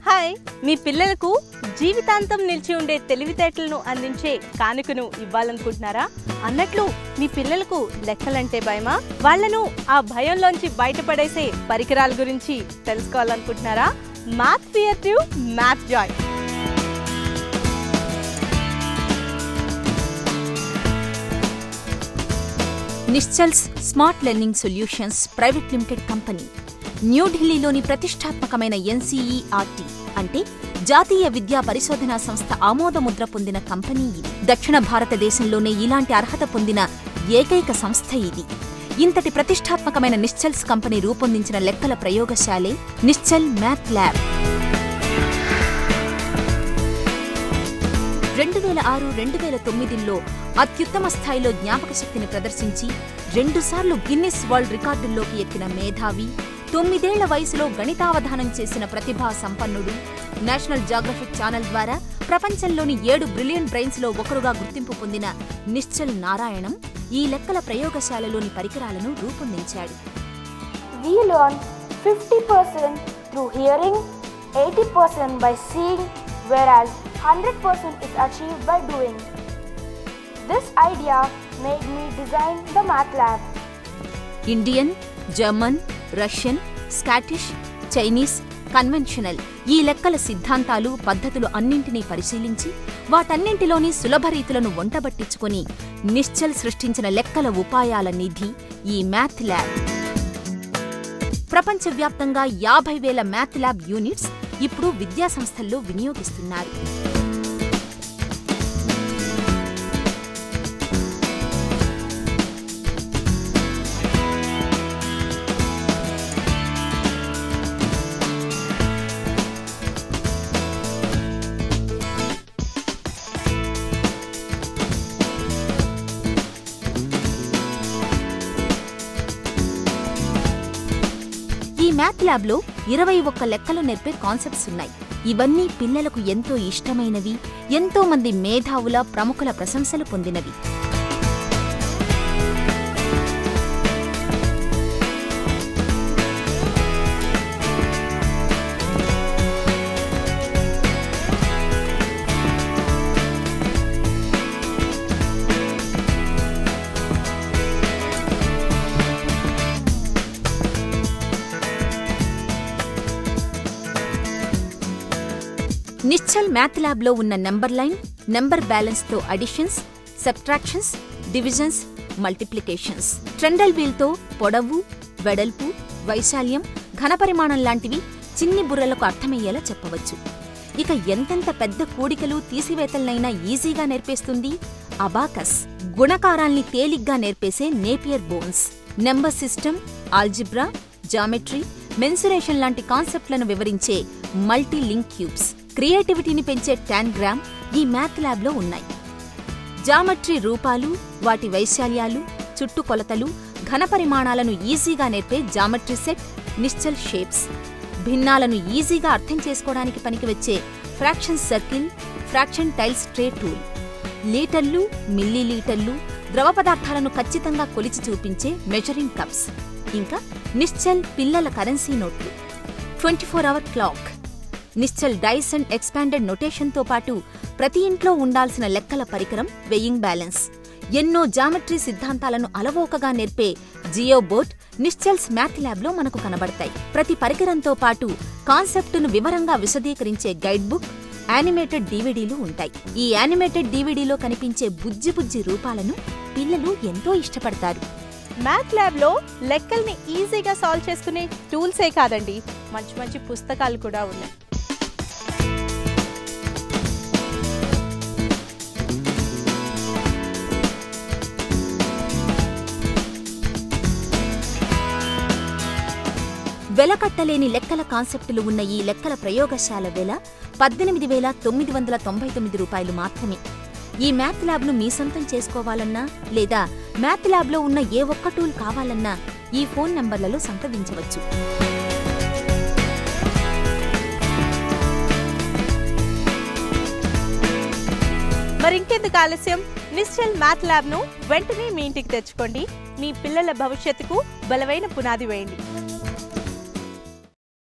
Hi, మీ పిల్లలకు జీవితాంతం నిలిచి ఉండే తెలివితేటలను అందించే కానుకను ఇవ్వాలనుకుంటున్నారా? అన్నట్లు మీ పిల్లలకు లెక్కలంటే భయమా? వాళ్ళను ఆ భయంలోంచి బయటపడేసే పరికరాల గురించి తెలుసుకోవాలనుకుంటున్నారా? Math fear to math joy. Nischal's smart learning solutions private limited company న్యూఢిల్లీలోని ప్రతిష్టాత్మకమైన ఎన్సీఈఆర్టీ అంటే జాతీయ విద్యా పరిశోధనా సంస్థ ఆమోదముద్ర పొందిన కంపెనీ ఇది. దక్షిణ భారతదేశంలోనే ఇలాంటి అర్హత పొందిన ఏకైక సంస్థ ఇది. ఇంతటి ప్రతిష్టాత్మకమైన నిశ్చల్స్ కంపెనీ రూపొందించిన లెక్కల ప్రయోగశాలే నిశ్చల్ మ్యాథ్ ల్యాబ్. 2006-2009లో అత్యుత్తమ స్థాయిలో జ్ఞాపక శక్తిని ప్రదర్శించి 2 సార్లు గిన్నిస్ వరల్డ్ రికార్డుల్లోకి ఎక్కిన మేధావి, 9 ఏళ్ల వయసులో గణితావధానం చేసిన ప్రతిభా సంపన్నుడు, నేషనల్ జాగ్రఫిక్ ఛానల్ ద్వారా ప్రపంచంలోని 7 బ్రిలియంట్ బ్రెయిన్స్ లో ఒకరుగా గుర్తింపు పొందిన నిశ్చల్ నారాయణం ఈ లెక్కల ప్రయోగశాలలోని పరికరాలను రూపొందించాడు. We learn 50% through hearing, 80% by seeing, whereas 100% is achieved by doing. This idea made me design the math lab. Indian, German, Russian, Scottish, Chinese, conventional ఈ లెక్కల సిద్ధాంతాలు, పద్ధతులు అన్నింటినీ పరిశీలించి వాటన్నింటిలోని సులభ రీతులను వంటబట్టించుకొని నిశ్చల్ సృష్టించిన లెక్కల ఉపాయాల నిధి ఈ మ్యాథ్ ల్యాబ్. ప్రపంచవ్యాప్తంగా 50,000 మ్యాథ్ ల్యాబ్ యూనిట్స్ ఇప్పుడు విద్యాసంస్థల్లో వినియోగిస్తున్నారు. ఈ మ్యాథ్ ల్యాబ్లో 21 లెక్కలు నేర్పే కాన్సెప్ట్స్ ఉన్నాయి. ఇవన్నీ పిల్లలకు ఎంతో ఇష్టమైనవి, ఎంతో మంది మేధావుల, ప్రముఖుల ప్రశంసలు పొందినవి. నిశ్చల్ మ్యాథ్ ల్యాబ్లో ఉన్న నెంబర్ లైన్, నెంబర్ బ్యాలెన్స్తో additions, subtractions, divisions, multiplications, trundle వీల్తో పొడవు, వెడల్పు, వైశాల్యం, ఘనపరిమాణం లాంటివి చిన్ని బుర్రలకు అర్థమయ్యేలా చెప్పవచ్చు. ఇక ఎంతెంత పెద్ద కూడికలు, తీసివేతలనైనా ఈజీగా నేర్పేస్తుంది అబాకస్. గుణకారాల్ని తేలిగ్గా నేర్పేసే Napier bones, number system, algebra, geometry, mensuration లాంటి కాన్సెప్ట్లను వివరించే మల్టీ లింక్ క్యూబ్స్, క్రియేటివిటీని పెంచే టాన్గ్రామ్ ఈ మ్యాథ్ ల్యాబ్లో ఉన్నాయి. జామెట్రీ రూపాలు, వాటి వైశాల్యాలు, చుట్టుకొలతలు, ఘనపరిమాణాలను ఈజీగా నేర్పే జామెట్రీ సెట్ నిశ్చల్ షేప్స్, భిన్నాలను ఈజీగా అర్థం చేసుకోవడానికి పనికివచ్చే fraction circle, fraction tiles tray tool, లీటర్లు, మిల్లీలీటర్లు, ద్రవ పదార్థాలను ఖచ్చితంగా కొలిచి చూపించే మెజరింగ్ కప్స్, ఇంకా నిశ్చల్ పిల్లల కరెన్సీ నోట్లు, 24 hour clock, Nischal dice and expanded నొటేషన్తో పాటు ప్రతి ఇంట్లో ఉండాల్సిన లెక్కల పరికరం వెయింగ్ బ్యాలెన్స్, ఎన్నో జామెట్రీ సిద్ధాంతాలను అలవోకగా నేర్పే జియోబోర్డ్ నిశ్చల్స్ మ్యాథ్ ల్యాబ్లో మనకు కనబడతాయి. ప్రతి పరికరంతో పాటు కాన్సెప్టును వివరంగా విశదీకరించే గైడ్ బుక్, యానిమేటెడ్ డీవీడీలు ఉంటాయి. ఈ యానిమేటెడ్ డీవీడీలో కనిపించే బుజ్జి బుజ్జి రూపాలను పిల్లలు ఎంతో ఇష్టపడతారు. మ్యాథ్ ల్యాబ్లో లెక్కల్ని ఈజీగా సాల్వ్ చేసుకునే టూల్సే కాదండి, మంచి మంచి పుస్తకాలు కూడా ఉన్నాయి. వెలకట్టలేని లెక్కల కాన్సెప్టులు ఉన్న ఈ లెక్కల ప్రయోగశాల వెల 18,999 రూపాయలు మాత్రమే. ఈ మ్యాథ్ ల్యాబ్ను మీ సొంతం చేసుకోవాలన్నా లేదా మ్యాథ్ ల్యాబ్లో ఉన్న ఏ ఒక్క టూల్ కావాలన్నా ఈ ఫోన్ నంబర్లలో సంప్రదించవచ్చు. మరింకెందుకు ఆలస్యం, నిశ్చల్ మ్యాథ్ ల్యాబ్ను వెంటనే మీ ఇంటికి తెచ్చుకోండి. మీ పిల్లల భవిష్యత్తుకు బలమైన పునాది వేయండి.